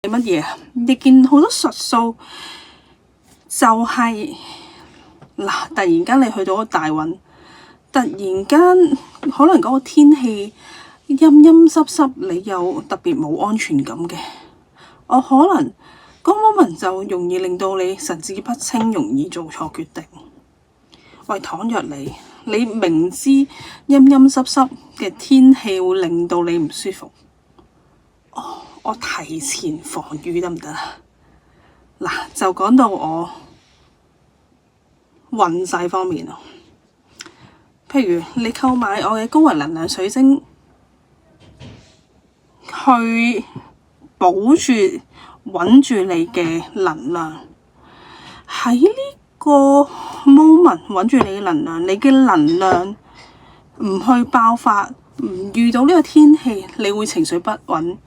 乜嘢啊？你見好多術數就係、嗱，突然間你去到個大運，突然間可能嗰個天氣陰陰濕濕，你又特別冇安全感嘅，我可能嗰 moment 就容易令到你神志不清，容易做錯決定。喂，倘若你明知陰陰濕濕嘅天氣會令到你唔舒服，我提前防禦得唔得啊？嗱，就講到我運勢方面啊，譬如你購買我嘅高維能量水晶，去保住穩住你嘅能量，喺呢個 moment 穩住你嘅能量，你嘅能量唔去爆發，唔遇到呢個天氣，你會情緒不穩，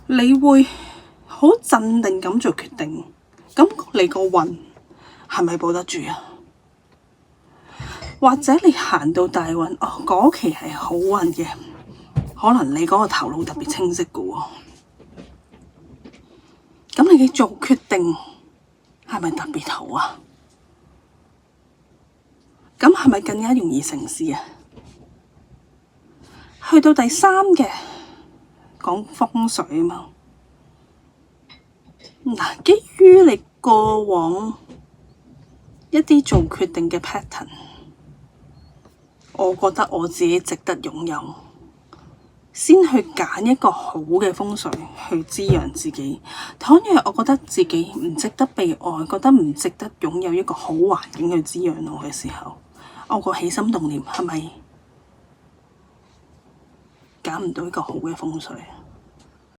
你會好鎮定咁做決定，咁你個運係咪保得住啊？或者你行到大運，嗰期係好運嘅，可能你嗰個頭腦特別清晰嘅喎，咁你嘅做決定係咪特別好啊？咁係咪更加容易成事啊？去到第三嘅講風水啊嘛，嗱，基於你過往一啲做決定嘅 pattern， 我覺得我自己值得擁有，先去揀一個好嘅風水去滋養自己。倘若我覺得自己唔值得被愛，覺得唔值得擁有一個好環境去滋養我嘅時候，我個起心動念係咪揀唔到一個好嘅風水？